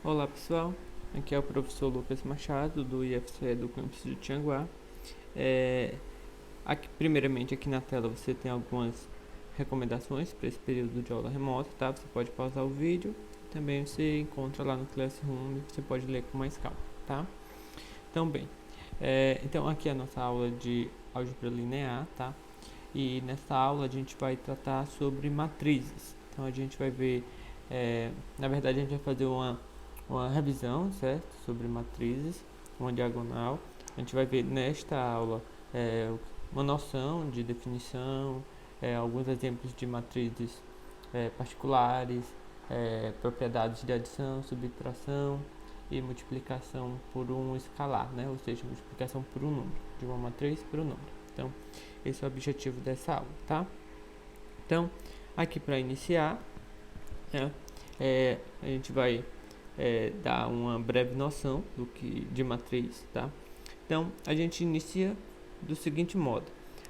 Olá pessoal, aqui é o professor Lucas Machado do IFCE do campus de Tianguá. Primeiramente aqui na tela você tem algumas recomendações para esse período de aula remota, tá? Você pode pausar o vídeo, também você encontra lá no Classroom e você pode ler com mais calma, tá? Então bem, então aqui é a nossa aula de álgebra linear, tá? E nessa aula a gente vai tratar sobre matrizes. Então a gente vai ver, na verdade a gente vai fazer uma revisão, certo? Sobre matrizes, uma diagonal. A gente vai ver nesta aula uma noção de definição, alguns exemplos de matrizes particulares, propriedades de adição, subtração e multiplicação por um escalar, né? Ou seja, multiplicação por um número, de uma matriz por um número. Então, esse é o objetivo dessa aula, tá? Então, aqui para iniciar, né, a gente vai dar uma breve noção de matriz, tá? Então, a gente inicia do seguinte modo: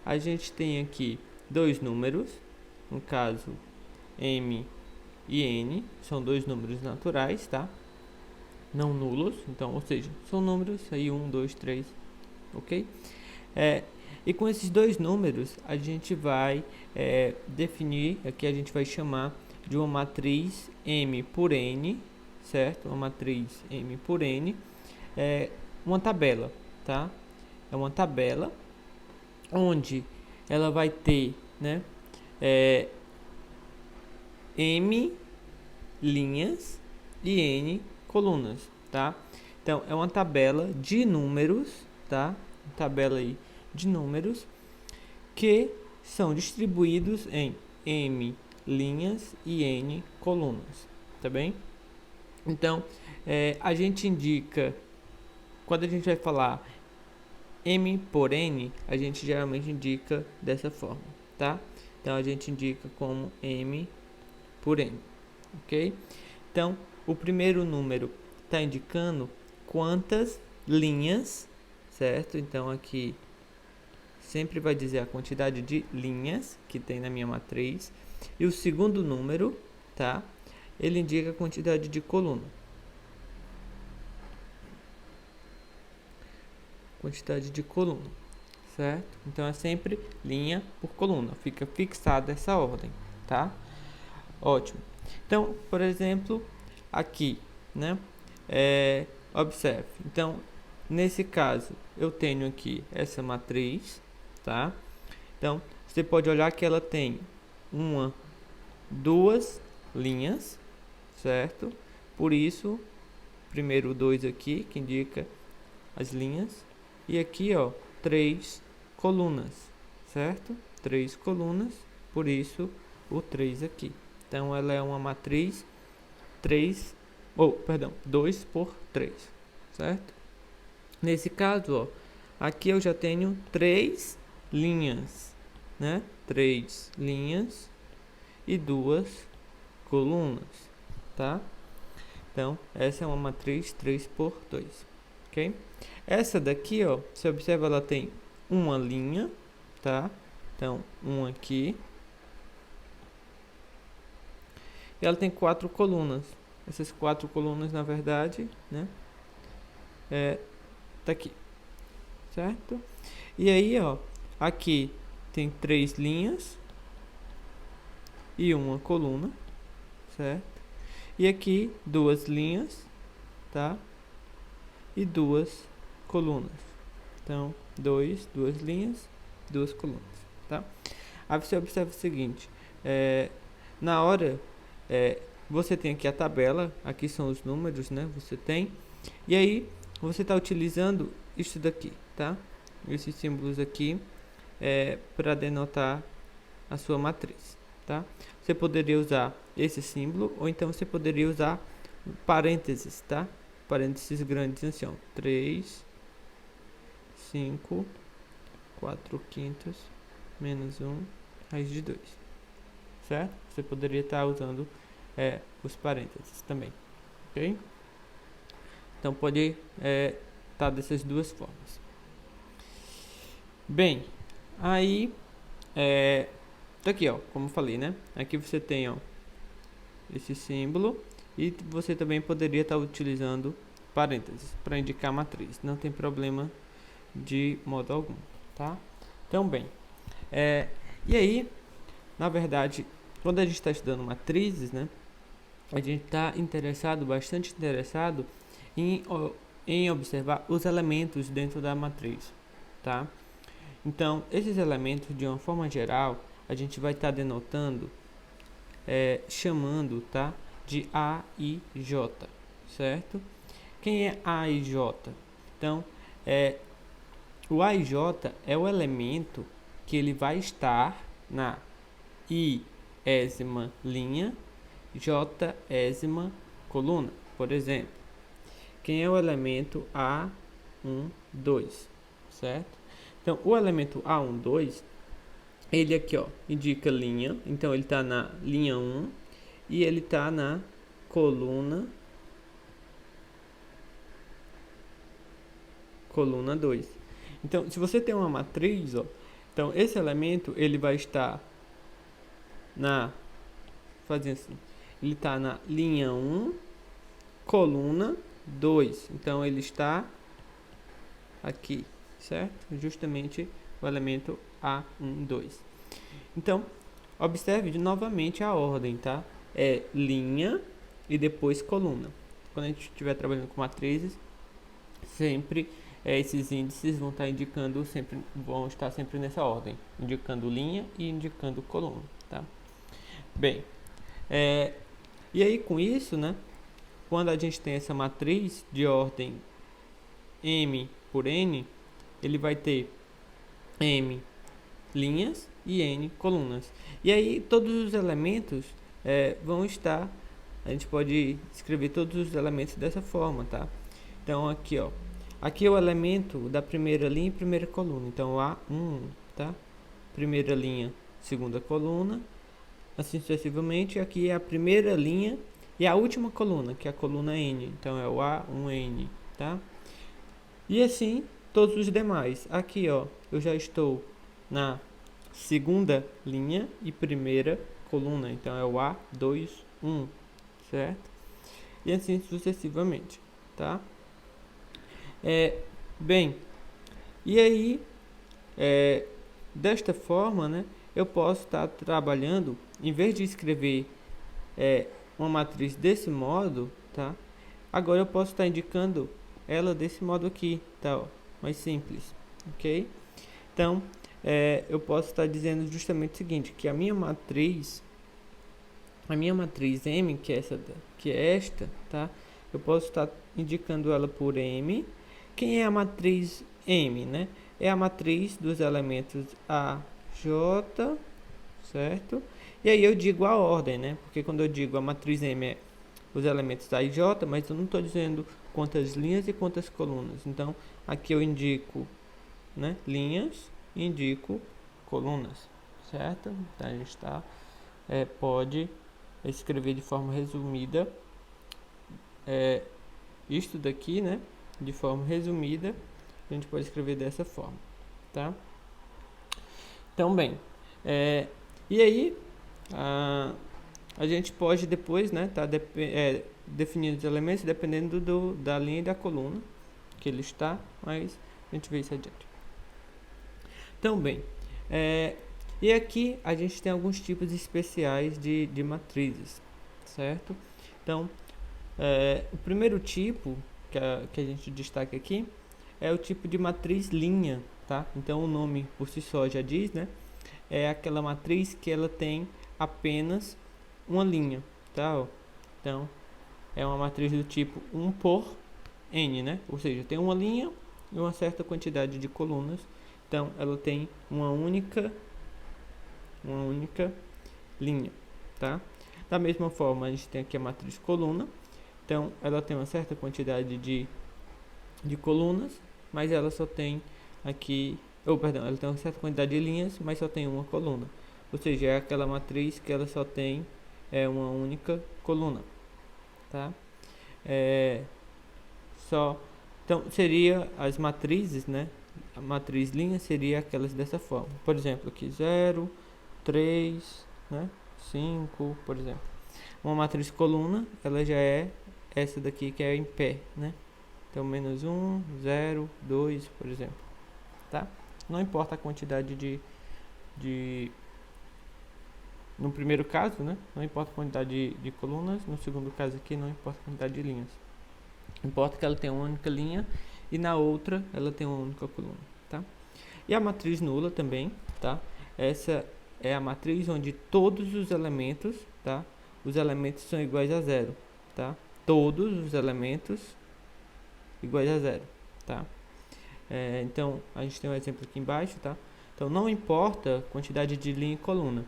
a gente tem aqui dois números, no caso m e n, são dois números naturais, tá? Não nulos, então, ou seja, são números aí 1, 2, 3, ok? E com esses dois números a gente vai definir, aqui a gente vai chamar de uma matriz M por N, certo? Uma matriz M por N, uma tabela, tá? É uma tabela onde ela vai ter, né, M linhas e N colunas, tá? Então é uma tabela de números, tá? Tabela aí de números que são distribuídos em M linhas e N colunas, tá bem? Então, a gente indica, quando a gente vai falar M por N, a gente geralmente indica dessa forma, tá? Então, a gente indica como M por N, ok? Então, o primeiro número está indicando quantas linhas, certo? Então, aqui sempre vai dizer a quantidade de linhas que tem na minha matriz. E o segundo número, tá? Ele indica a quantidade de coluna. Quantidade de coluna, certo? Então é sempre linha por coluna. Fica fixada essa ordem, tá? Ótimo. Então, por exemplo, aqui, né? Observe. Então, nesse caso, eu tenho aqui essa matriz, tá? Então, você pode olhar que ela tem duas linhas, certo? Por isso, primeiro o 2 aqui, que indica as linhas, e aqui, ó, 3 colunas, certo? 3 colunas, por isso o 3 aqui. Então, ela é uma matriz 2 por 3, certo? Nesse caso, ó, aqui eu já tenho 3 linhas, né? 3 linhas e 2 colunas, tá? Então, essa é uma matriz 3 por 2, ok? Essa daqui, ó, você observa, ela tem uma linha, tá? Então, um aqui. E ela tem 4 colunas. Essas 4 colunas, na verdade, né? Tá aqui, certo? E aí, ó, aqui tem 3 linhas e uma coluna, certo? E aqui 2 linhas, tá? E 2 colunas. Então, duas linhas, 2 colunas, tá? Aí você observa o seguinte, na hora, você tem aqui a tabela, aqui são os números, né? Você tem, e aí você está utilizando isso daqui, tá? Esses símbolos aqui para denotar a sua matriz, tá? Você poderia usar esse símbolo, ou então você poderia usar parênteses, tá? Parênteses grandes assim, ó. 3, 5, 4 quintos, menos 1, raiz de 2, certo? Você poderia estar usando os parênteses também, ok? Então pode estar dessas duas formas. Bem, aí tá aqui, ó, como eu falei, né? Aqui você tem, ó, esse símbolo E você também poderia estar utilizando parênteses para indicar a matriz. Não tem problema de modo algum, tá? Então, bem, e aí, na verdade, quando a gente está estudando matrizes, né, a gente está bastante interessado em observar os elementos dentro da matriz, tá? Então, esses elementos, de uma forma geral, a gente vai estar denotando, chamando, tá, de A e J, certo? Quem é A e J? Então, o A e J é o elemento que ele vai estar na I-ésima linha, J-ésima coluna, por exemplo. Quem é o elemento A1, 2, certo? Então, o elemento A1, 2, ele aqui, ó, indica linha. Então, ele está na linha 1 e ele está na coluna 2. Então, se você tem uma matriz, ó, então esse elemento ele vai estar fazendo assim, ele está na linha 1, coluna 2. Então, ele está aqui, certo? Justamente o elemento A1, 2. Então, observe novamente a ordem, tá? É linha e depois coluna. Quando a gente estiver trabalhando com matrizes, sempre esses índices vão estar sempre nessa ordem, indicando linha e indicando coluna, tá? Bem, e aí com isso, né? Quando a gente tem essa matriz de ordem M por N, ele vai ter M linhas e N colunas. E aí todos os elementos vão estar, a gente pode escrever todos os elementos dessa forma, tá? Então aqui, ó, aqui é o elemento da primeira linha e primeira coluna. Então A1, tá? Primeira linha, segunda coluna, assim sucessivamente. Aqui é a primeira linha e a última coluna, que é a coluna N. Então é o A1N, tá? E assim todos os demais. Aqui, ó, eu já estou na segunda linha e primeira coluna. Então é o A2, 1, certo? E assim sucessivamente, tá? Bem, e aí, desta forma, né, eu posso estar trabalhando, em vez de escrever uma matriz desse modo, tá? Agora eu posso estar indicando ela desse modo aqui, tá? Ó, mais simples, ok? Então, eu posso estar dizendo justamente o seguinte, que a minha matriz M, que é esta, tá? Eu posso estar indicando ela por M. Quem é a matriz M, né? É a matriz dos elementos A, J, certo? E aí eu digo a ordem, né? Porque quando eu digo a matriz M é os elementos A e J, mas eu não estou dizendo quantas linhas e quantas colunas. Então, aqui eu indico, né, linhas e indico colunas, certo? Então, a gente pode escrever de forma resumida isto daqui, né? De forma resumida, a gente pode escrever dessa forma, tá? Então, bem, e aí a gente pode depois, né, definindo os elementos dependendo da linha e da coluna que ele está, mas a gente vê isso adiante. Então, bem, e aqui a gente tem alguns tipos especiais de matrizes, certo? Então, o primeiro tipo que a gente destaca aqui é o tipo de matriz linha, tá? Então o nome por si só já diz, né? É aquela matriz que ela tem apenas uma linha, tá? Ó. Então é uma matriz do tipo 1 por N, né? Ou seja, tem uma linha e uma certa quantidade de colunas. Então ela tem uma única linha, tá? Da mesma forma, a gente tem aqui a matriz coluna. Então, ela tem uma certa quantidade de colunas, mas ela só tem aqui... ela tem uma certa quantidade de linhas, mas só tem uma coluna. Ou seja, é aquela matriz que ela só tem uma única coluna, tá? Então, seria as matrizes, né? A matriz linha seria aquelas dessa forma. Por exemplo, aqui 0, 3, né? 5, por exemplo. Uma matriz coluna, ela já é essa daqui que é em pé, né? Então, menos 1, 0, 2, por exemplo, tá? Não importa a quantidade de no primeiro caso, né? Não importa a quantidade de colunas. No segundo caso aqui, não importa a quantidade de linhas. Importa que ela tenha uma única linha e na outra ela tem uma única coluna, tá? E a matriz nula também, tá? Essa é a matriz onde todos os elementos, tá? Os elementos são iguais a zero, tá? Todos os elementos iguais a zero, tá? Então, a gente tem um exemplo aqui embaixo, tá? Então, não importa a quantidade de linha e coluna.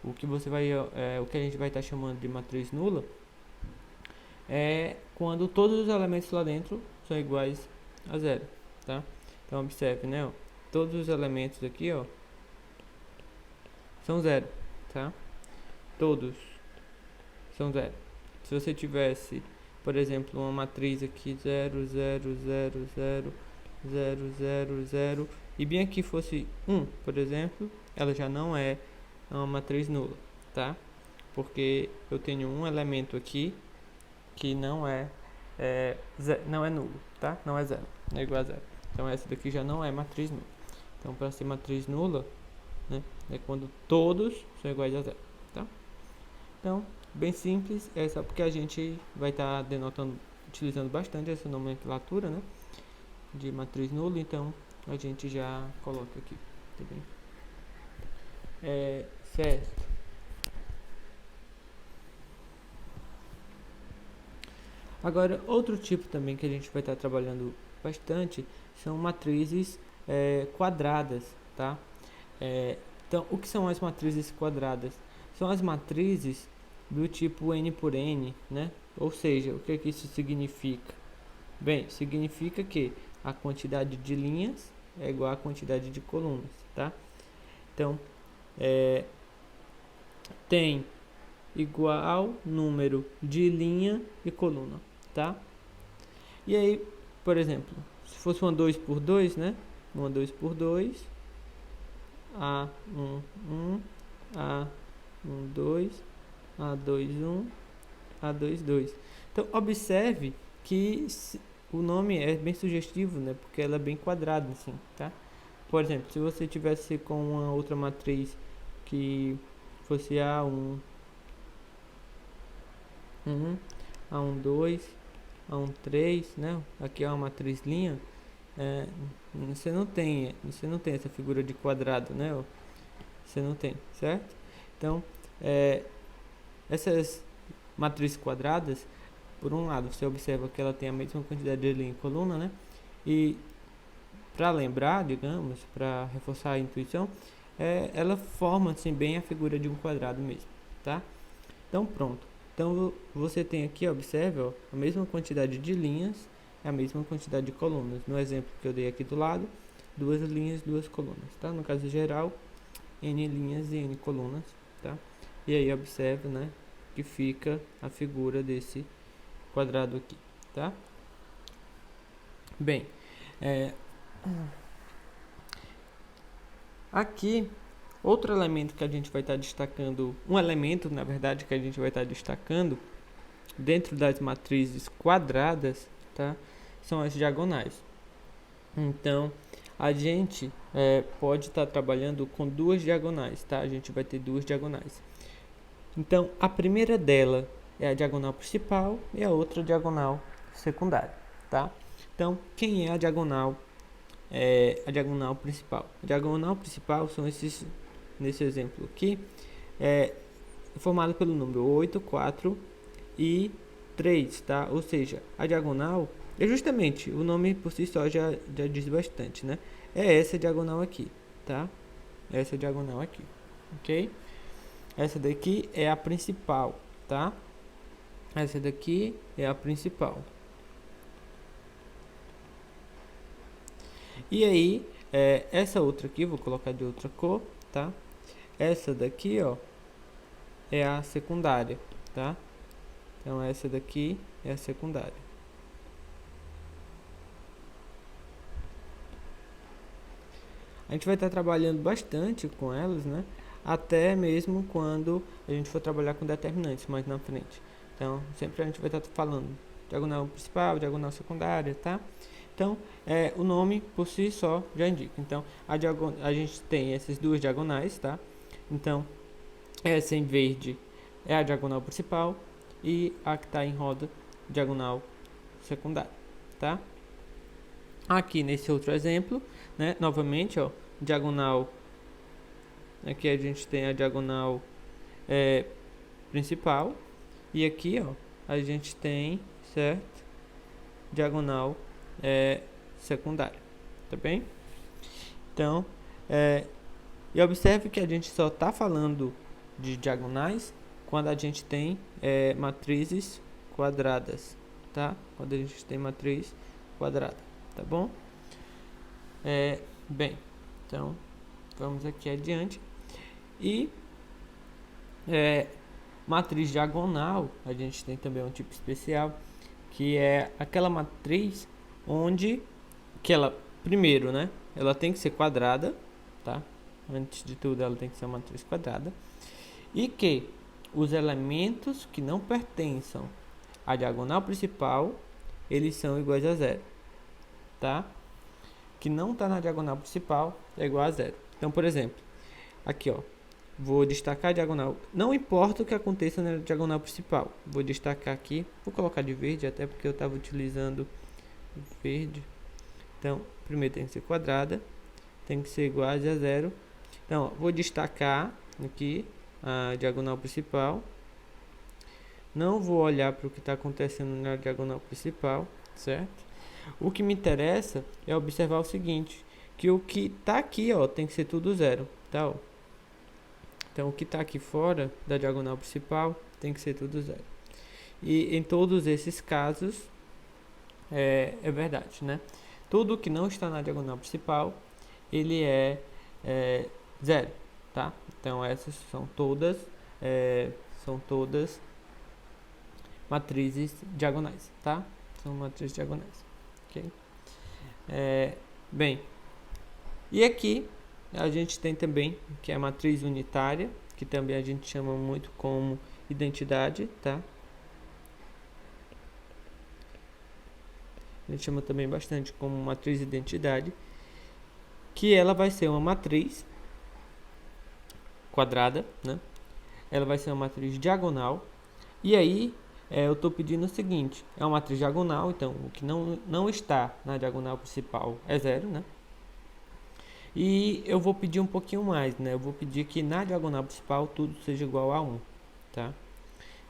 O que o que a gente vai estar chamando de matriz nula é quando todos os elementos lá dentro são iguais a zero, tá? Então, observe, né? Ó, todos os elementos aqui, ó, são zero, tá? Todos são zero. Se você tivesse, por exemplo, uma matriz aqui 0, 0, 0, 0, 0, 0, 0 e bem aqui fosse 1, por exemplo, ela já não é uma matriz nula, tá? Porque eu tenho um elemento aqui que não é nulo, tá? Não é zero, não é igual a zero. Então essa daqui já não é matriz nula. Então para ser matriz nula, né, é quando todos são iguais a zero, tá? Então, bem simples, é só porque a gente vai estar utilizando bastante essa nomenclatura, né, de matriz nula, então a gente já coloca aqui, tá bem? Certo. Agora, outro tipo também que a gente vai estar trabalhando bastante são matrizes quadradas, tá? Então, o que são as matrizes quadradas? São as matrizes do tipo n por n, né? Ou seja, o que isso significa? Bem, significa que a quantidade de linhas é igual à quantidade de colunas, tá? Então, tem igual número de linha e coluna, tá? E aí, por exemplo, se fosse uma 2 por 2, né? Uma 2 por 2, A1, 1, A1, 2, A2, 1, A2, 2. Então, observe que o nome é bem sugestivo, né? Porque ela é bem quadrada, assim, tá? Por exemplo, se você tivesse com uma outra matriz que fosse A1, 1, A1, 2, A1, 3, né? Aqui é uma matriz linha. Você não tem essa figura de quadrado, né? Você não tem, certo? Então, essas matrizes quadradas, por um lado, você observa que ela tem a mesma quantidade de linha e coluna, né? E para lembrar, digamos, para reforçar a intuição, ela forma assim bem a figura de um quadrado mesmo, tá? Então, pronto. Então, você tem aqui, observe, ó, a mesma quantidade de linhas, a mesma quantidade de colunas. No exemplo que eu dei aqui do lado, 2 linhas, 2 colunas, tá? No caso geral, n linhas e n colunas, tá? E aí, observe, né, que fica a figura desse quadrado aqui, tá? Bem, aqui, outro elemento que a gente vai estar destacando, um elemento, na verdade, que a gente vai estar destacando dentro das matrizes quadradas, tá? São as diagonais. Então, a gente pode estar trabalhando com duas diagonais, tá? A gente vai ter duas diagonais. Então, a primeira dela é a diagonal principal e a outra diagonal secundária, tá? Então, quem é a diagonal? A diagonal principal. A diagonal principal são esses, nesse exemplo aqui, formado pelo número 8, 4 e 3, tá? Ou seja, a diagonal é justamente, o nome por si só já diz bastante, né? É essa diagonal aqui, tá? Essa diagonal aqui, ok? Essa daqui é a principal, tá? Essa daqui é a principal. E aí, essa outra aqui, vou colocar de outra cor, tá? Essa daqui, ó, é a secundária, tá? Então, essa daqui é a secundária. A gente vai estar trabalhando bastante com elas, né? até mesmo quando a gente for trabalhar com determinantes mais na frente. Então, sempre a gente vai estar falando diagonal principal, diagonal secundária, tá? Então, o nome por si só já indica. Então, a gente tem essas duas diagonais, tá? Então, essa em verde é a diagonal principal e a que está em roda, diagonal secundária, tá? Aqui nesse outro exemplo, né? Novamente, ó, diagonal. Aqui a gente tem a diagonal principal e aqui, ó, a gente tem, certo? Diagonal secundária, tá bem? Então, e observe que a gente só está falando de diagonais quando a gente tem matrizes quadradas, tá? Quando a gente tem matriz quadrada, tá bom? Bem, então vamos aqui adiante. E matriz diagonal, a gente tem também um tipo especial, que é aquela matriz onde que ela, primeiro, né, ela tem que ser quadrada, tá? Antes de tudo, ela tem que ser uma matriz quadrada. E que os elementos que não pertençam à diagonal principal, eles são iguais a zero, tá? Que não está na diagonal principal é igual a zero. Então, por exemplo, aqui, ó, vou destacar a diagonal. Não importa o que aconteça na diagonal principal. Vou destacar aqui, vou colocar de verde, até porque eu estava utilizando verde. Então, primeiro tem que ser quadrada, tem que ser igual a zero. Então, ó, vou destacar aqui a diagonal principal. Não vou olhar para o que está acontecendo na diagonal principal, certo? O que me interessa é observar o seguinte, que o que está aqui, ó, tem que ser tudo zero, tá? Ó. Então, o que está aqui fora da diagonal principal tem que ser tudo zero. E em todos esses casos, é verdade, né? Tudo que não está na diagonal principal, ele é zero, tá? Então, essas são todas matrizes diagonais, tá? São matrizes diagonais, ok? Bem, e aqui a gente tem também, que é a matriz unitária, que também a gente chama muito como identidade, tá? A gente chama também bastante como matriz identidade, que ela vai ser uma matriz quadrada, né? Ela vai ser uma matriz diagonal. E aí, eu estou pedindo o seguinte, é uma matriz diagonal, então o que não está na diagonal principal é zero, né? E eu vou pedir um pouquinho mais, né? Eu vou pedir que na diagonal principal tudo seja igual a 1, tá?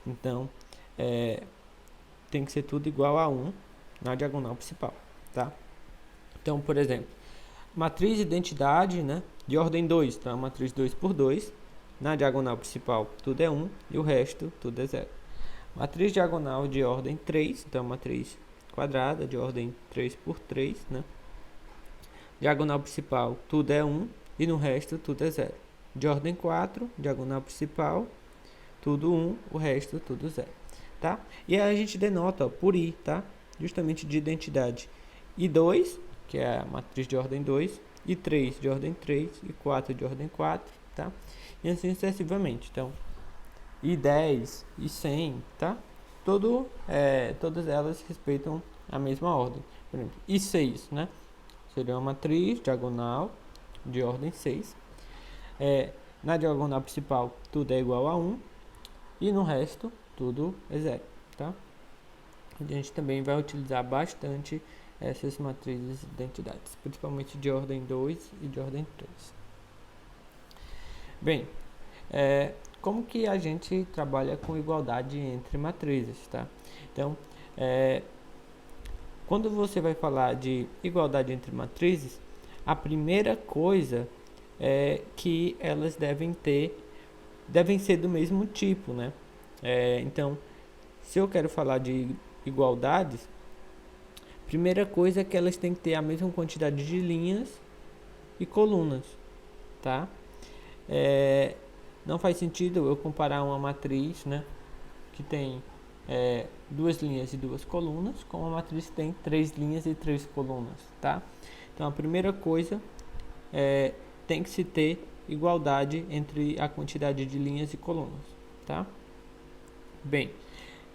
Então, tem que ser tudo igual a 1 na diagonal principal, tá? Então, por exemplo, matriz identidade, né, de ordem 2, então a matriz 2 por 2, na diagonal principal tudo é 1 e o resto tudo é 0. Matriz diagonal de ordem 3, então matriz quadrada de ordem 3 por 3, né? Diagonal principal tudo é 1 e no resto tudo é 0. De ordem 4, diagonal principal, tudo 1, o resto tudo 0, tá? E aí a gente denota, ó, por I, tá? Justamente de identidade. I2, que é a matriz de ordem 2, I3 de ordem 3, I4 de ordem 4, tá? E assim sucessivamente. Então, I10, I100, tá? Todas elas respeitam a mesma ordem. Por exemplo, I6, né? Seria uma matriz diagonal de ordem 6. Na diagonal principal, tudo é igual a 1. E no resto, tudo é 0, tá? A gente também vai utilizar bastante essas matrizes de identidades, principalmente de ordem 2 e de ordem 3. Bem, como que a gente trabalha com igualdade entre matrizes, tá? Então, quando você vai falar de igualdade entre matrizes, a primeira coisa é que elas devem ser do mesmo tipo, né? Então, se eu quero falar de igualdades, primeira coisa é que elas têm que ter a mesma quantidade de linhas e colunas, tá? Não faz sentido eu comparar uma matriz, né, que tem 2 linhas e 2 colunas com uma matriz que tem 3 linhas e 3 colunas, tá? Então a primeira coisa tem que se ter igualdade entre a quantidade de linhas e colunas, tá? Bem,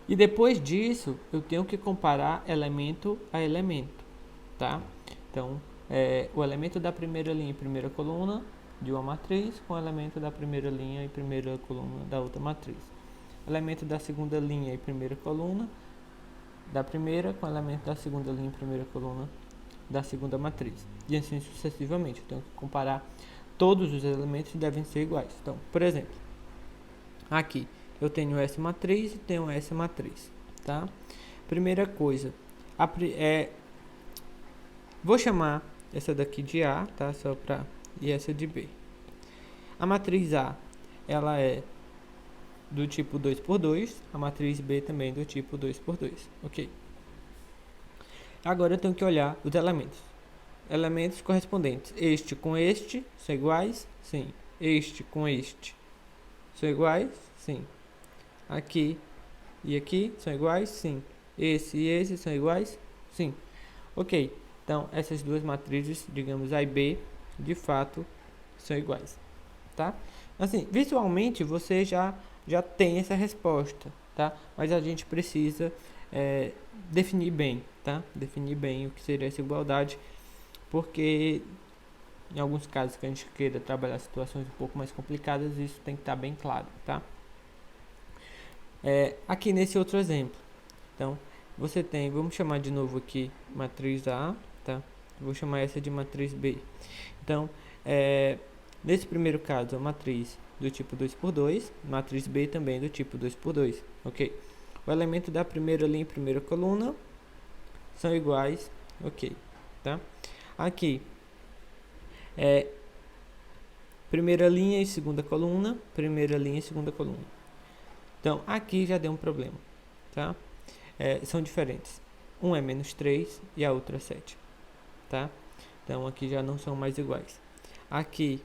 e depois disso, eu tenho que comparar elemento a elemento, tá? Então, o elemento da primeira linha e primeira coluna de uma matriz com o elemento da primeira linha e primeira coluna da outra matriz. Elemento da segunda linha e primeira coluna da primeira com o elemento da segunda linha e primeira coluna da segunda matriz. E assim sucessivamente. Eu tenho que comparar todos os elementos, devem ser iguais. Então, por exemplo, aqui eu tenho essa matriz e tenho essa matriz, tá? Primeira coisa, vou chamar essa daqui de A, tá? Só para e essa de B. A matriz A, ela é do tipo 2×2, a matriz B também do tipo 2×2, ok? Agora eu tenho que olhar os elementos. Elementos correspondentes. Este com este são iguais? Sim. Este com este são iguais? Sim. Aqui e aqui são iguais? Sim. Esse e esse são iguais? Sim. Ok. Então, essas duas matrizes, digamos A e B, de fato, são iguais. Tá? Assim, visualmente você já tem essa resposta, tá? Mas a gente precisa definir bem, tá? Definir bem o que seria essa igualdade, porque em alguns casos que a gente queira trabalhar situações um pouco mais complicadas, isso tem que estar bem claro, tá? Aqui nesse outro exemplo, então, você tem, vamos chamar de novo aqui matriz A, tá? Vou chamar essa de matriz B. Então, nesse primeiro caso, a matriz do tipo 2×2, matriz B também do tipo 2×2, ok? O elemento da primeira linha e primeira coluna são iguais, ok, tá? Aqui, primeira linha e segunda coluna, primeira linha e segunda coluna. Então, aqui já deu um problema, tá? São diferentes. Um é -3 e a outra é 7, tá? Então, aqui já não são mais iguais. Aqui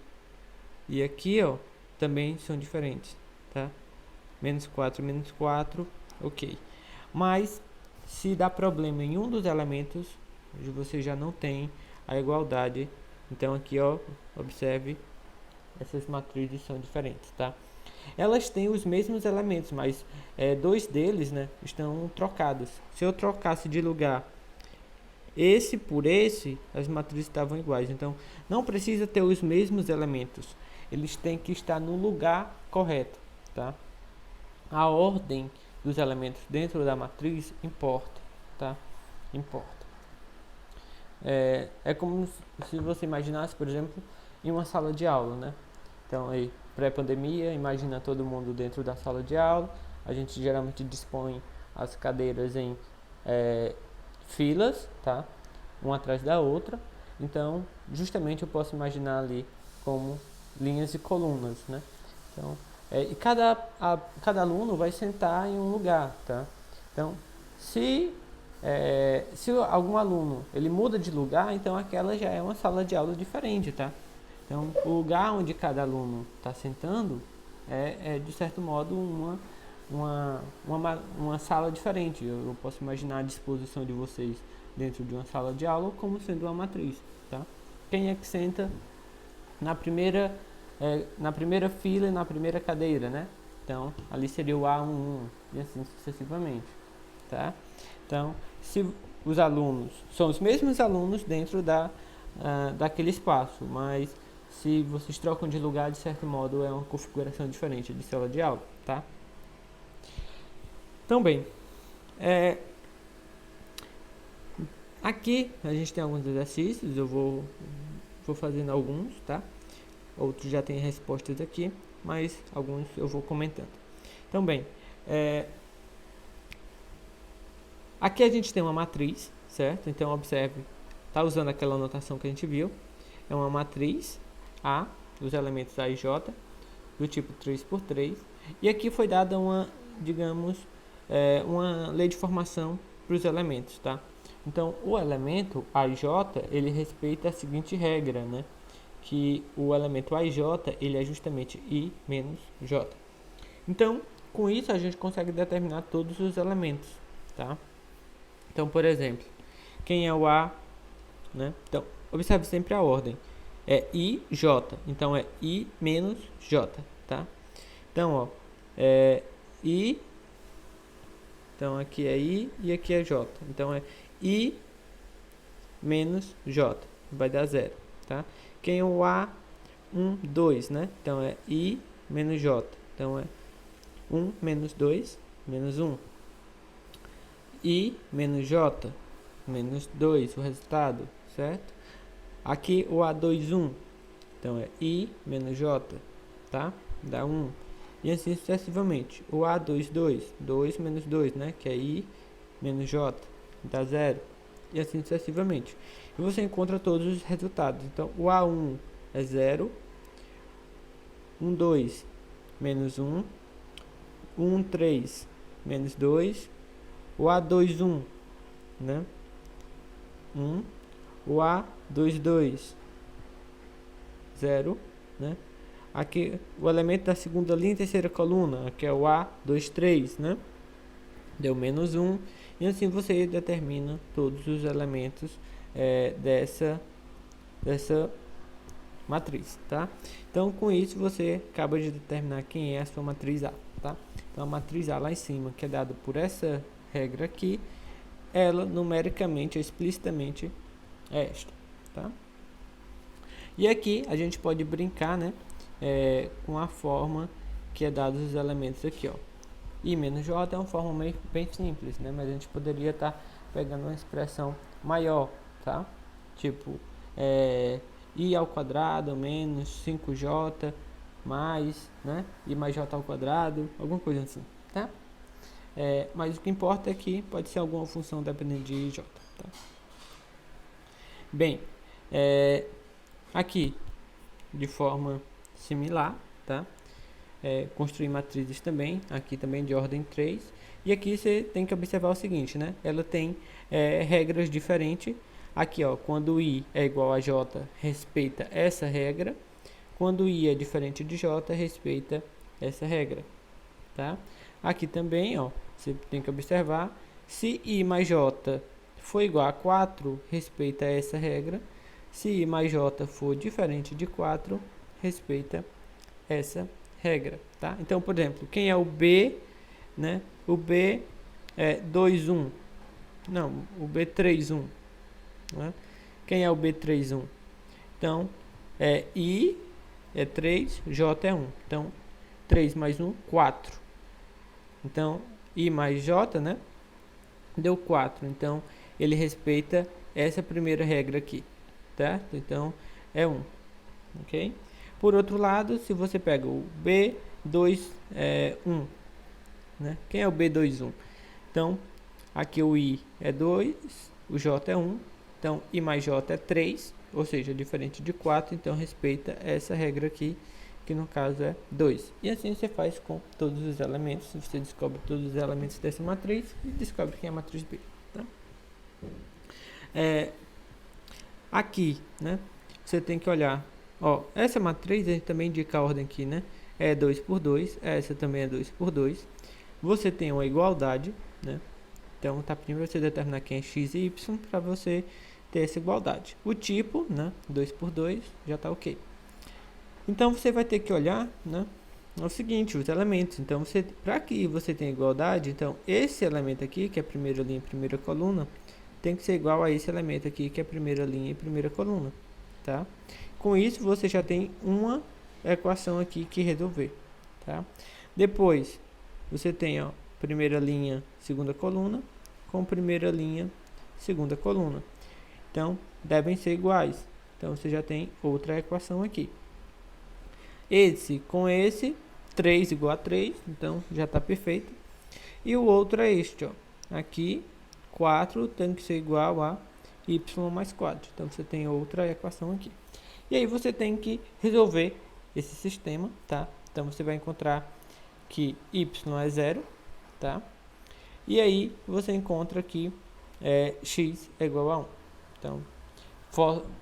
e aqui, ó, também são diferentes, tá? -4, -4, ok. Mas, se dá problema em um dos elementos, você já não tem a igualdade. Então, aqui, ó, observe, essas matrizes são diferentes, tá? Elas têm os mesmos elementos, mas dois deles, né, estão trocados. Se eu trocasse de lugar esse por esse, as matrizes estavam iguais. Então, não precisa ter os mesmos elementos. Eles têm que estar no lugar correto, tá? A ordem dos elementos dentro da matriz importa, tá? Importa. É como se você imaginasse, por exemplo, em uma sala de aula, né? Então, aí, pré-pandemia, imagina todo mundo dentro da sala de aula. A gente geralmente dispõe as cadeiras em filas, tá? Uma atrás da outra. Então, justamente eu posso imaginar ali como linhas e colunas, né? Então, e cada aluno vai sentar em um lugar, tá? Então, se algum aluno ele muda de lugar, então aquela já é uma sala de aula diferente, tá? Então, o lugar onde cada aluno está sentando é de certo modo uma sala diferente. Eu posso imaginar a disposição de vocês dentro de uma sala de aula como sendo uma matriz, tá? Quem é que senta na primeira fila e na primeira cadeira, né? Então, ali seria o A11 e assim sucessivamente, tá? Então, se os alunos são os mesmos alunos dentro daquele espaço, mas se vocês trocam de lugar, de certo modo, é uma configuração diferente de sala de aula, tá? Então, bem, aqui a gente tem alguns exercícios, eu vou fazendo alguns, tá? Outros já tem respostas aqui, mas alguns eu vou comentando. Então, bem, aqui a gente tem uma matriz, certo? Então, observe, tá usando aquela anotação que a gente viu. É uma matriz A, os elementos A e J, do tipo 3×3. E aqui foi dada uma, digamos, uma lei de formação para os elementos, tá? Então, o elemento A e J, ele respeita a seguinte regra, né? Que o elemento A e J, ele é justamente I menos J. Então, com isso, a gente consegue determinar todos os elementos, tá? Então, por exemplo, quem é o A, né? Então, observe sempre a ordem. é IJ, então é I menos J, tá? Então, ó, I, então aqui é I e aqui é J, então é I menos J, vai dar 0, tá? Quem é o A, 1, 2, né? Então é I menos J, então é 1 menos 2, menos 1. I menos J, menos 2, o resultado, certo? Aqui o A21, então é I menos J, tá? Dá 1. E assim sucessivamente. O A22, 2 menos 2, né? Que é I menos J, dá 0. E assim sucessivamente. E você encontra todos os resultados. Então, o A1 é 0, 1, 2, menos 1, 1, 3, menos 2, o A21, né? 1, o A22, 0, né? Aqui o elemento da segunda linha e terceira coluna, que é o A23, né? Deu menos 1, e assim você determina todos os elementos dessa matriz, tá? Então com isso você acaba de determinar quem é a sua matriz A, tá? Então a matriz A lá em cima, que é dada por essa regra aqui, ela numericamente, explicitamente é esta, tá? E aqui a gente pode brincar, né, com a forma que é dados os elementos aqui, ó. I menos J é uma forma bem simples, né, mas a gente poderia estar pegando uma expressão maior, tá? Tipo, I ao quadrado menos 5J mais, né, I mais J ao quadrado, alguma coisa assim, tá? Mas o que importa é que pode ser alguma função dependendo de J, tá? Bem, aqui, de forma similar, tá? Construir matrizes também, aqui também de ordem 3. E aqui você tem que observar o seguinte, né? Ela tem regras diferentes. Aqui, ó, quando I é igual a J, respeita essa regra. Quando I é diferente de J, respeita essa regra, tá? Aqui também, ó, você tem que observar, se I mais J for igual a 4, respeita essa regra. Se I mais J for diferente de 4, respeita essa regra, tá? Então, por exemplo, quem é o B, né? O B é 2, 1. Não, o B31, né? Quem é o B31? Então, I é 3, J é 1. Então, 3 mais 1, 4. Então, I mais J, né? Deu 4. Então, ele respeita essa primeira regra aqui, certo? Então, é 1, ok? Por outro lado, se você pega o B21, né? Quem é o B21? Então, aqui o I é 2, o J é 1, então I mais J é 3, ou seja, diferente de 4, então respeita essa regra aqui, que no caso é 2. E assim você faz com todos os elementos, você descobre todos os elementos dessa matriz e descobre quem é a matriz B, tá? Aqui, né, você tem que olhar, ó, essa matriz a gente também indica a ordem aqui, né? É 2 por 2, essa também é 2 por 2. Você tem uma igualdade, né? Então tá pedindo você determinar quem é x e y para você ter essa igualdade. O tipo, né, 2 por 2, já tá ok. Então você vai ter que olhar, né, o seguinte, os elementos. Então para que você tenha igualdade, então esse elemento aqui, que é a primeira linha e primeira coluna, tem que ser igual a esse elemento aqui, que é a primeira linha e primeira coluna, tá? Com isso você já tem uma equação aqui que resolver, tá? Depois você tem, ó, primeira linha, segunda coluna, com primeira linha, segunda coluna. Então, devem ser iguais. Então, você já tem outra equação aqui. Esse com esse, 3 igual a 3, então já está perfeito. E o outro é este, ó. Aqui, 4 tem que ser igual a y mais 4. Então, você tem outra equação aqui. E aí, você tem que resolver esse sistema, tá? Então, você vai encontrar que y é 0, tá? E aí, você encontra que x é igual a 1. Então,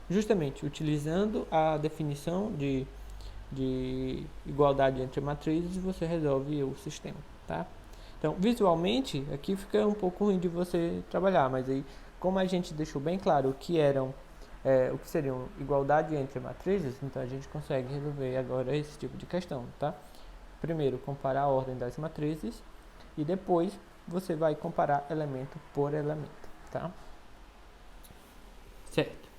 justamente utilizando a definição de igualdade entre matrizes, você resolve o sistema, tá? Então, visualmente, aqui fica um pouco ruim de você trabalhar, mas aí, como a gente deixou bem claro que eram o que seriam igualdade entre matrizes, então a gente consegue resolver agora esse tipo de questão, tá? Primeiro, comparar a ordem das matrizes e depois você vai comparar elemento por elemento, tá? Certo.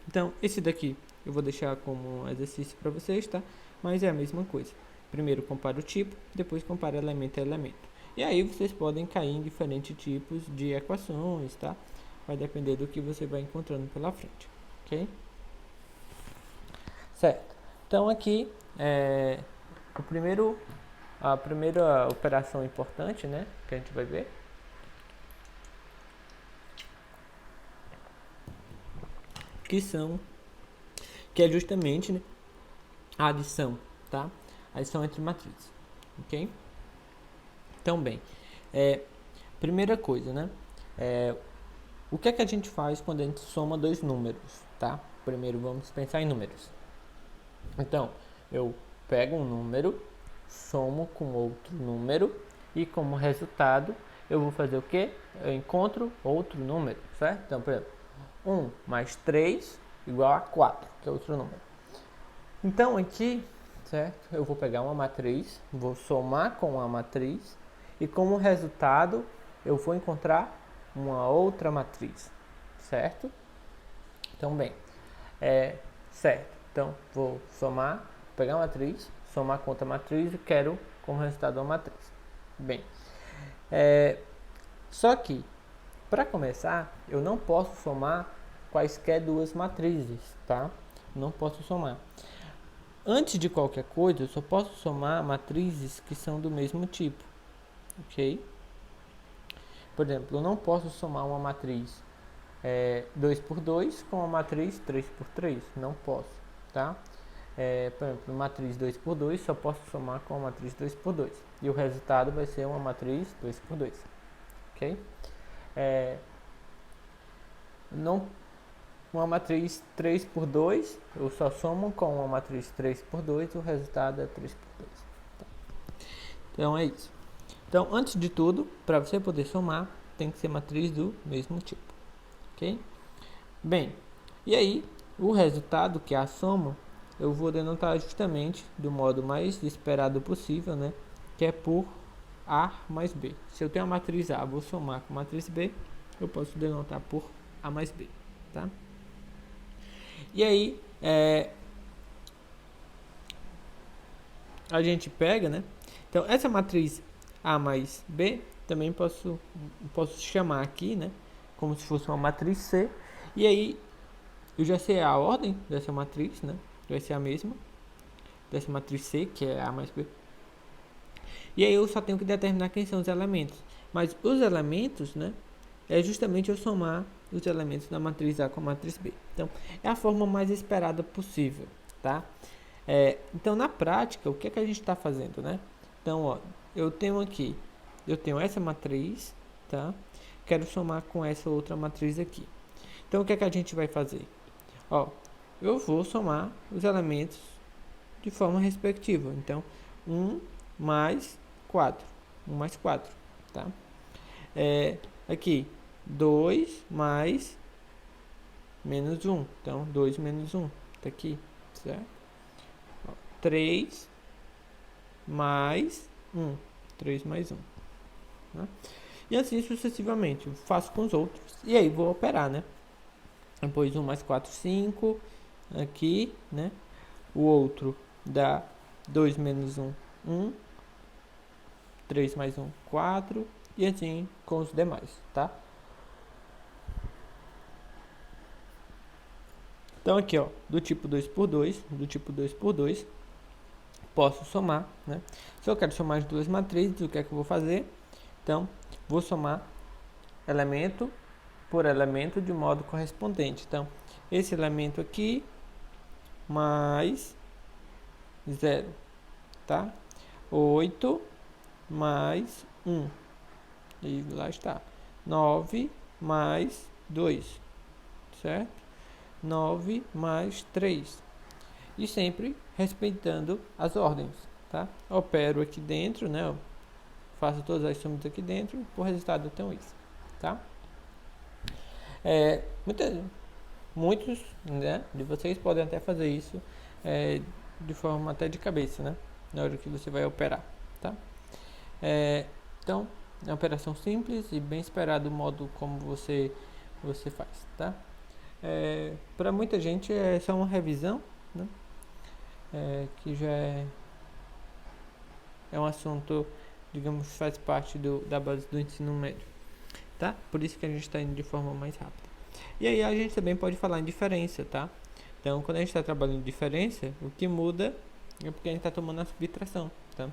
Então, esse daqui eu vou deixar como exercício para vocês, tá? Mas é a mesma coisa. Primeiro compara o tipo, depois compara elemento a elemento. E aí vocês podem cair em diferentes tipos de equações, tá? Vai depender do que você vai encontrando pela frente, ok? Certo. Então aqui a primeira operação importante, né, que a gente vai ver, que é justamente, né, a adição, tá? A adição entre matrizes, ok? Então, bem, primeira coisa, né? O que é que a gente faz quando a gente soma dois números, tá? Primeiro vamos pensar em números. Então, eu pego um número, somo com outro número e como resultado eu vou fazer o quê? Eu encontro outro número, certo? Então, por exemplo, 1 mais 3 igual a 4, que é outro número. Então, aqui, certo? Eu vou pegar uma matriz, vou somar com a matriz e como resultado eu vou encontrar uma outra matriz, certo? Então, bem, certo. Então, vou somar, pegar uma matriz, somar com outra matriz e quero como resultado uma matriz. Bem, só que, para começar, eu não posso somar quaisquer duas matrizes, tá? Não posso somar. Antes de qualquer coisa, eu só posso somar matrizes que são do mesmo tipo, ok? Por exemplo, eu não posso somar uma matriz 2 por 2 com uma matriz 3 por 3, não posso, tá? Por exemplo, matriz 2 por 2 só posso somar com a matriz 2 por 2 e o resultado vai ser uma matriz 2 por 2, ok? Não, uma matriz 3 por 2 eu só somo com uma matriz 3 por 2 e o resultado é 3 por 2. Tá? Então é isso. Então, antes de tudo, para você poder somar, tem que ser matriz do mesmo tipo, ok? Bem, e aí, o resultado, que é a soma, eu vou denotar justamente do modo mais esperado possível, né? Que é por A mais B. Se eu tenho a matriz A, vou somar com a matriz B, eu posso denotar por A mais B, tá? E aí, a gente pega, né? Então, essa matriz A mais B, também posso chamar aqui, né? Como se fosse uma matriz C. E aí, eu já sei a ordem dessa matriz, né? Vai ser a mesma dessa matriz C, que é A mais B. E aí eu só tenho que determinar quem são os elementos. Mas os elementos, né? É justamente eu somar os elementos da matriz A com a matriz B. Então, é a forma mais esperada possível, tá? Então, na prática, o que é que a gente está fazendo, né? Então, ó, eu tenho essa matriz, tá? Quero somar com essa outra matriz aqui. Então, o que é que a gente vai fazer? Ó, eu vou somar os elementos de forma respectiva. Então, 1 mais 4. 1 mais 4, tá? Aqui, 2 mais menos 1. Então, 2 menos 1. Tá aqui, certo? 3 mais 1. 3 mais 1. Né? E assim sucessivamente. Eu faço com os outros. E aí, vou operar, né? Depois 1 mais 4, 5. Aqui, né? O outro dá 2 menos 1, 1. 3 mais 1, 4. E assim com os demais, tá? Então aqui, ó, do tipo 2 por 2, do tipo 2 por 2, posso somar, né? Se eu quero somar as duas matrizes, o que é que eu vou fazer? Então, vou somar elemento por elemento de modo correspondente. Então, esse elemento aqui mais 0, tá? 8 mais 1. E lá está. 9 mais 2, certo? 9 mais 3. E sempre respeitando as ordens, tá? Opero aqui dentro, né? Eu faço todas as somas aqui dentro, por resultado eu tenho isso, tá? muitos, né, de vocês podem até fazer isso de forma até de cabeça, né, na hora que você vai operar, tá? Então, é uma operação simples e bem esperado o modo como você faz, tá? Para muita gente é só uma revisão, né? Que já é um assunto, digamos, que faz parte da base do ensino médio, tá? Por isso que a gente está indo de forma mais rápida. E aí a gente também pode falar em diferença, tá? Então, quando a gente está trabalhando em diferença, o que muda é porque a gente está tomando a subtração, tá?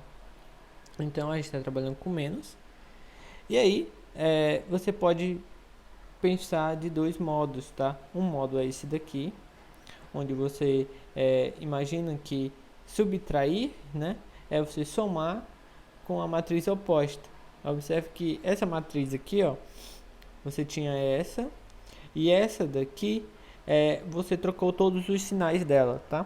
Então, a gente está trabalhando com menos. E aí, você pode pensar de dois modos, tá? Um modo é esse daqui, onde você imagina que subtrair, né, é você somar com a matriz oposta. Observe que essa matriz aqui, ó, você tinha essa, e essa daqui, você trocou todos os sinais dela, tá?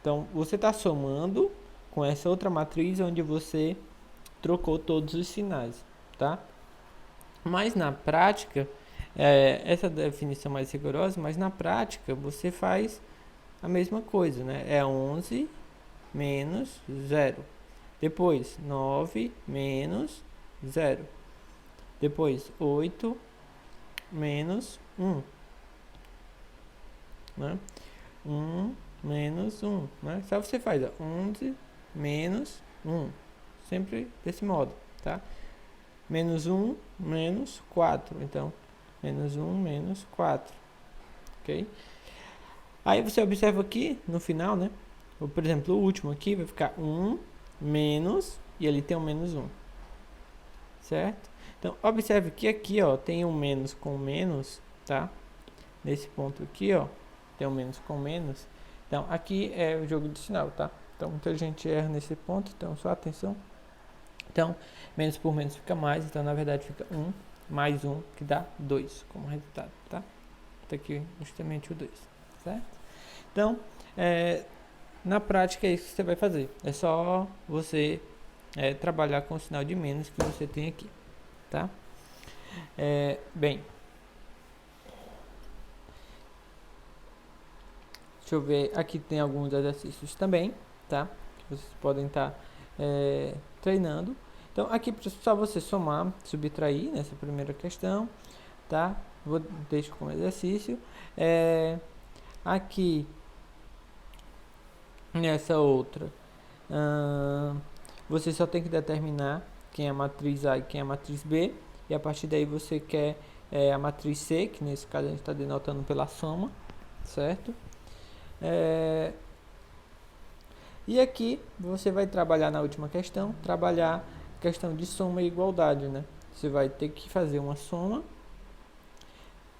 Então, você está somando com essa outra matriz onde você trocou todos os sinais, tá? Mas na prática, essa definição mais rigorosa, mas na prática você faz a mesma coisa, né? É 11 menos 0. Depois, 9 menos 0. Depois, 8 menos 1. Né? 1 menos 1. Né? Só você faz 11 menos 1. Sempre desse modo, tá? Menos 1 menos 4. Então, menos 1 menos 4. Ok? Aí você observa aqui no final, né? Por exemplo, o último aqui vai ficar 1 menos, e ali tem um menos 1. Certo? Então, observe que aqui, ó, tem um menos com menos, tá? Nesse ponto aqui, ó, tem um menos com menos. Então, aqui é o jogo de sinal, tá? Então, muita gente erra nesse ponto, então só atenção. Então, menos por menos fica mais, então na verdade fica 1 mais 1, que dá 2 como resultado, tá? Tá aqui justamente o 2, certo? Então, na prática é isso que você vai fazer. É só você trabalhar com o sinal de menos que você tem aqui, tá? Bem, deixa eu ver, aqui tem alguns exercícios também, tá? Que vocês podem estar treinando. Então, aqui só você somar, subtrair nessa primeira questão, tá? Deixo como exercício. Aqui, nessa outra, você só tem que determinar quem é a matriz A e quem é a matriz B. E a partir daí você quer a matriz C, que nesse caso a gente está denotando pela soma, certo? E aqui você vai trabalhar na última questão, trabalhar questão de soma e igualdade, né? Você vai ter que fazer uma soma,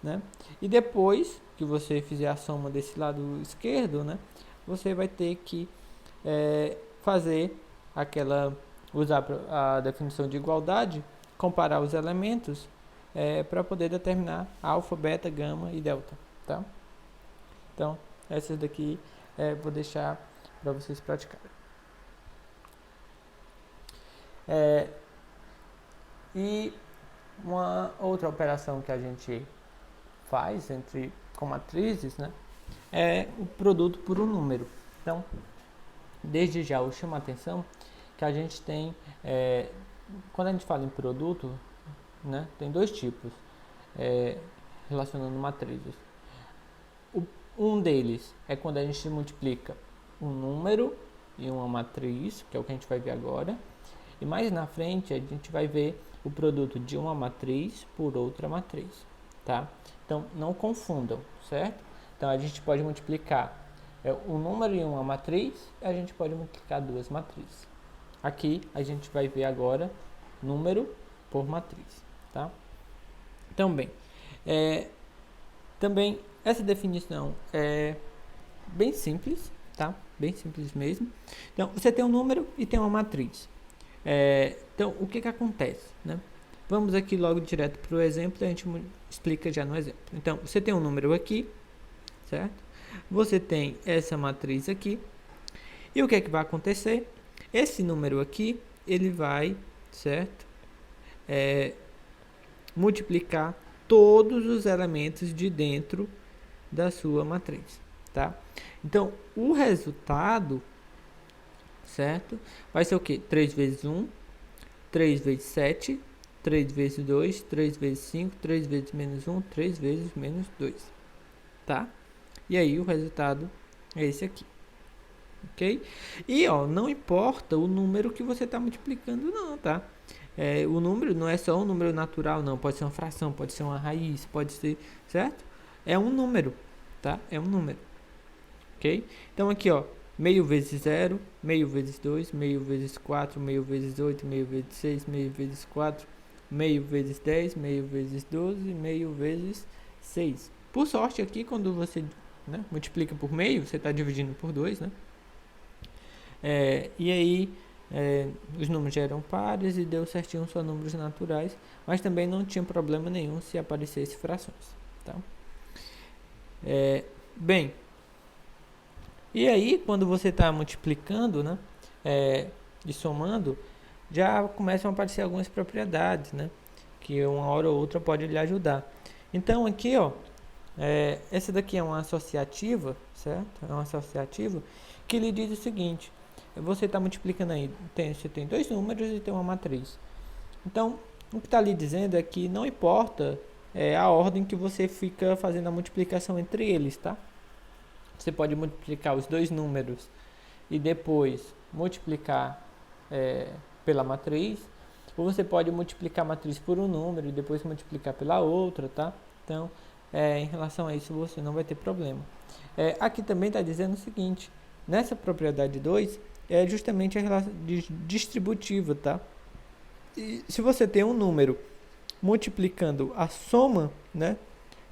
né? E depois que você fizer a soma desse lado esquerdo, né? Você vai ter que fazer usar a definição de igualdade, comparar os elementos para poder determinar alfa, beta, gama e delta, tá? Então, essas daqui vou deixar para vocês praticarem. E uma outra operação que a gente faz com matrizes, né, é o produto por um número. Então, desde já eu chamo a atenção que a gente tem, quando a gente fala em produto, né, tem dois tipos relacionando matrizes. Um deles é quando a gente multiplica um número e uma matriz, que é o que a gente vai ver agora. E mais na frente a gente vai ver o produto de uma matriz por outra matriz, tá? Então não confundam, certo? Então a gente pode multiplicar um número em uma matriz e a gente pode multiplicar duas matrizes. Aqui a gente vai ver agora número por matriz, tá? Então bem, também essa definição é bem simples, tá? Bem simples mesmo. Então, você tem um número e tem uma matriz. Então, o que acontece, né? Vamos aqui logo direto para o exemplo e a gente explica já no exemplo. Então, você tem um número aqui, certo? Você tem essa matriz aqui. E o que vai acontecer? Esse número aqui, ele vai, certo? Multiplicar todos os elementos de dentro da sua matriz, tá? Então, o resultado, certo? Vai ser o quê? 3 vezes 1, 3 vezes 7, 3 vezes 2, 3 vezes 5, 3 vezes menos 1, 3 vezes menos 2, tá? E aí o resultado é esse aqui, ok? E ó, não importa o número que você está multiplicando não, tá? O número não é só um número natural não, pode ser uma fração, pode ser uma raiz, pode ser, certo? É um número, tá? É um número, ok? Então aqui ó, meio vezes 0, meio vezes 2, meio vezes 4, meio vezes 8, meio vezes 6, meio vezes 4, meio vezes 10, meio vezes 12, meio vezes 6. Por sorte aqui, quando você, né, multiplica por meio, você está dividindo por 2, né? E aí os números já eram pares e deu certinho só números naturais, mas também não tinha problema nenhum se aparecesse frações, tá? Bem, e aí quando você está multiplicando, né, e somando, já começam a aparecer algumas propriedades, né, que uma hora ou outra pode lhe ajudar. Então aqui, ó, essa daqui é uma associativa, certo? É uma associativa que lhe diz o seguinte: você está multiplicando aí, você tem dois números e tem uma matriz. Então, o que está lhe dizendo é que não importa a ordem que você fica fazendo a multiplicação entre eles, tá? Você pode multiplicar os dois números e depois multiplicar pela matriz, ou você pode multiplicar a matriz por um número e depois multiplicar pela outra, tá? Então, em relação a isso, você não vai ter problema. Aqui também está dizendo o seguinte: nessa propriedade 2, é justamente a relação distributiva, tá? E se você tem um número multiplicando a soma, né,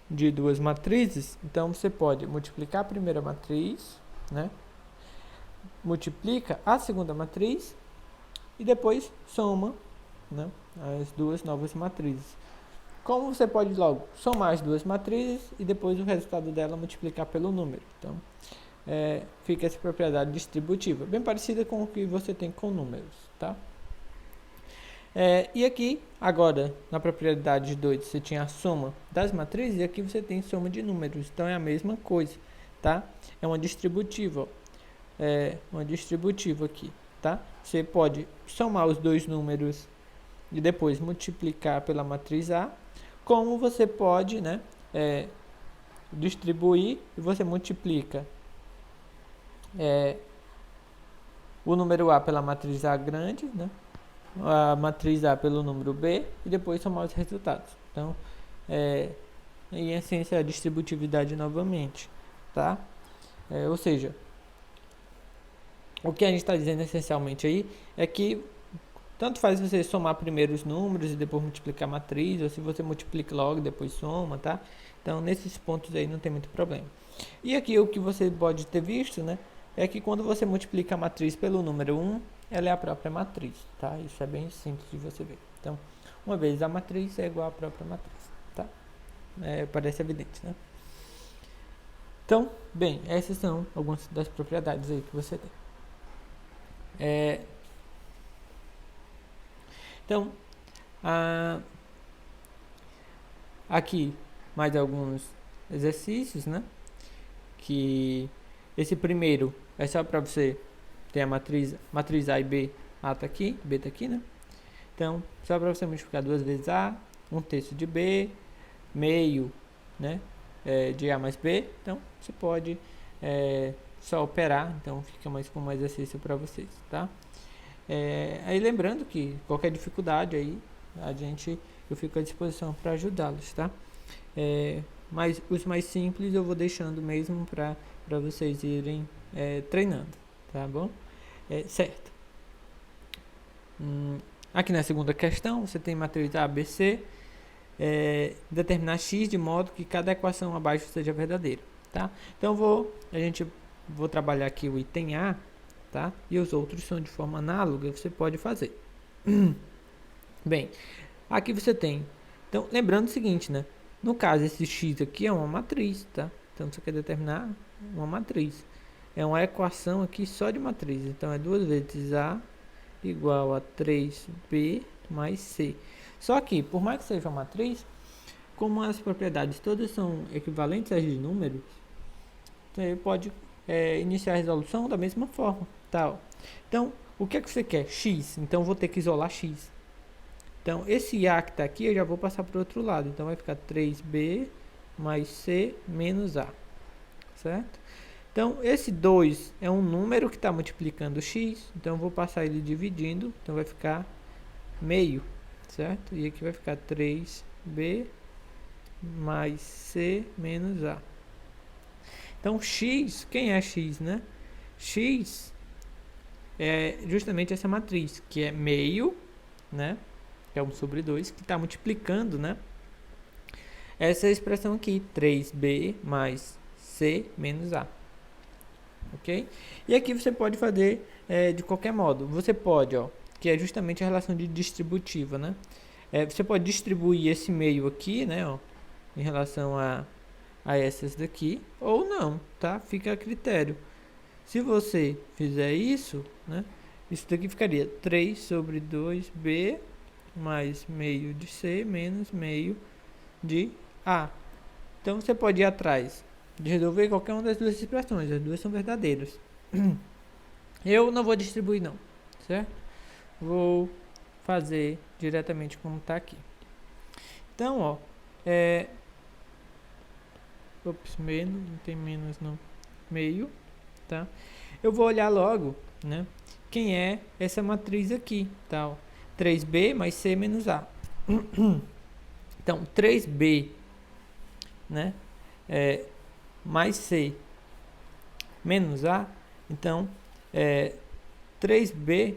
de duas matrizes, então você pode multiplicar a primeira matriz, né, multiplica a segunda matriz e depois soma, né, as duas novas matrizes. Como você pode logo somar as duas matrizes e depois o resultado dela multiplicar pelo número. Então, fica essa propriedade distributiva, bem parecida com o que você tem com números, tá? E aqui, agora, na propriedade 2, você tinha a soma das matrizes e aqui você tem soma de números, então é a mesma coisa, tá? É uma distributiva, uma distributiva aqui, tá? Você pode somar os dois números e depois multiplicar pela matriz A, como você pode, né, distribuir e você multiplica o número A pela matriz A grande, né, a matriz A pelo número B e depois somar os resultados. Então, em essência, a distributividade novamente, tá? Ou seja, o que a gente está dizendo essencialmente aí é que tanto faz você somar primeiro os números e depois multiplicar a matriz, ou se você multiplica logo e depois soma, tá? Então, nesses pontos aí não tem muito problema. E aqui o que você pode ter visto, né, é que quando você multiplica a matriz pelo número 1, ela é a própria matriz, tá? Isso é bem simples de você ver. Então, uma vez a matriz é igual à própria matriz, tá? Parece evidente, né? Então, bem, essas são algumas das propriedades aí que você tem. Então, aqui mais alguns exercícios, né? Que esse primeiro é só para você ter a matriz A e B. A tá aqui, B tá aqui, né? Então, só para você multiplicar duas vezes A, 1/3 de B, meio, né, de A mais B. Então, você pode só operar. Então, fica mais como exercício para vocês, tá? Aí lembrando que qualquer dificuldade aí, eu fico à disposição para ajudá-los, tá? Mas os mais simples eu vou deixando mesmo para vocês irem treinando, tá bom? Certo. Aqui na segunda questão, você tem matriz A, B, C, determinar x de modo que cada equação abaixo seja verdadeira, tá? Então vou trabalhar aqui o item A, tá? E os outros são de forma análoga, você pode fazer. Bem, aqui você tem, então lembrando o seguinte, né? No caso, esse x aqui é uma matriz, tá? Então você quer determinar uma matriz. É uma equação aqui só de matriz. Então é 2 vezes A igual a 3B mais C. Só que, por mais que seja uma matriz, como as propriedades todas são equivalentes às de números, você pode iniciar a resolução da mesma forma. Tá? Então, o que é que você quer? X. Então, eu vou ter que isolar X. Então, esse A que está aqui, eu já vou passar para o outro lado. Então, vai ficar 3B mais C menos A. Certo? Então, esse 2 é um número que está multiplicando x. Então, eu vou passar ele dividindo. Então, vai ficar meio. Certo? E aqui vai ficar 3B mais C menos A. Então, x, quem é x, né? X é justamente essa matriz, que é meio, né? Que é 1 sobre 2, que está multiplicando, né? Essa expressão aqui, 3B mais C menos A. Ok? E aqui você pode fazer de qualquer modo. Você pode, ó, que é justamente a relação de distributiva, né? Você pode distribuir esse meio aqui, né? Ó, em relação a essas daqui, ou não, tá? Fica a critério. Se você fizer isso, né? Isso daqui ficaria 3 sobre 2B mais meio de C menos meio de A. Então, você pode ir atrás de resolver qualquer uma das duas expressões. As duas são verdadeiras. Eu não vou distribuir não, certo? Vou fazer diretamente como está aqui. Então, ó, menos, não tem menos não, meio, tá? Eu vou olhar logo, né? Quem é essa matriz aqui, tá? Ó, 3B mais C menos A. Então, 3B, né? Mais C menos A. Então, 3B,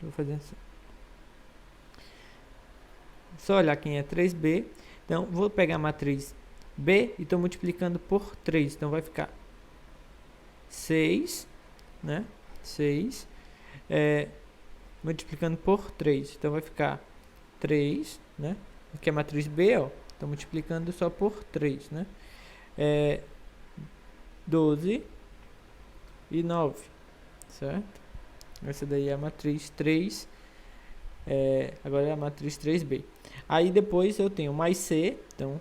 vou fazer assim. Só olhar quem é 3B. Então, vou pegar a matriz B e estou multiplicando por 3. Então, vai ficar 6, né? 6, multiplicando por 3. Então, vai ficar 3, né? Aqui é a matriz B, ó. Estou multiplicando só por 3, né? 12 e 9, certo? Essa daí é a matriz 3. Agora é a matriz 3B. Aí depois eu tenho mais C. Então,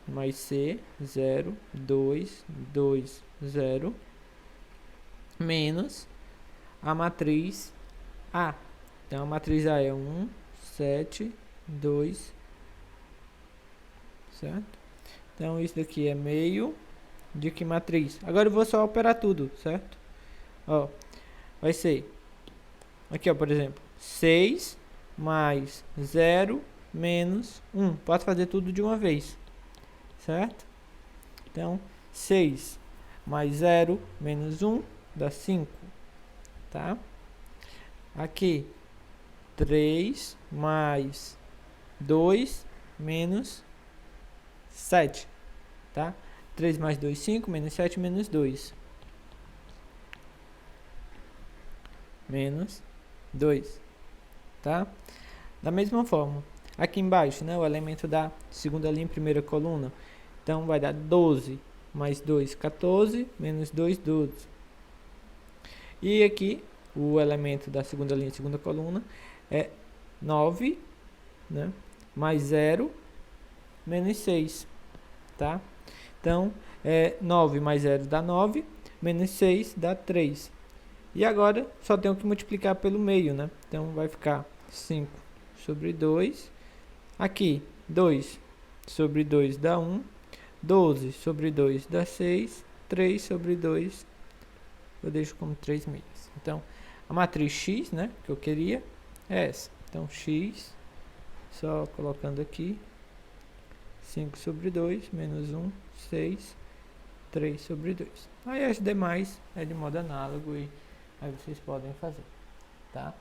mais C, 0, 2, 2, 0. Menos a matriz A. Então, a matriz A é 1, 7, 2, certo? Então, isso daqui é meio de que matriz? Agora eu vou só operar tudo, certo? Ó, vai ser, aqui ó, por exemplo, 6 mais 0 menos 1. Posso fazer tudo de uma vez, certo? Então, 6 mais 0 menos 1 dá 5, tá? Aqui, 3 mais 2 menos 7, tá? 3 mais 2, 5, menos 7, menos 2. Menos 2, tá? Da mesma forma, aqui embaixo, né, o elemento da segunda linha, primeira coluna. Então, vai dar 12 mais 2, 14, menos 2, 12. E aqui, o elemento da segunda linha, segunda coluna, é 9, né, mais 0, menos 6, tá? Então, 9 mais 0 dá 9, menos 6 dá 3. E agora, só tenho que multiplicar pelo meio, né? Então, vai ficar 5 sobre 2. Aqui, 2 sobre 2 dá 1. 12 sobre 2 dá 6. 3 sobre 2, eu deixo como 3 meias. Então, a matriz X, né, que eu queria, é essa. Então, X, só colocando aqui, 5 sobre 2, menos 1, 6, 3 sobre 2. Aí as demais é de modo análogo e aí vocês podem fazer, tá?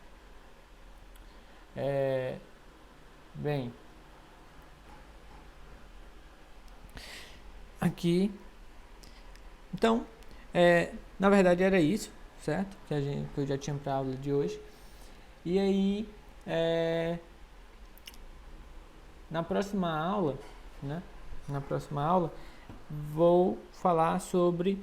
Bem, aqui, então, na verdade era isso, certo? Que eu já tinha para a aula de hoje. E aí, na próxima aula, né? Na próxima aula, vou falar sobre,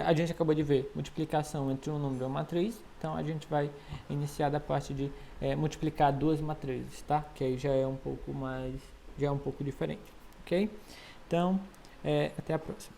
a gente acabou de ver multiplicação entre um número e uma matriz. Então, a gente vai iniciar da parte de multiplicar duas matrizes, tá? Que aí já é um pouco mais já é um pouco diferente, ok? Então, até a próxima.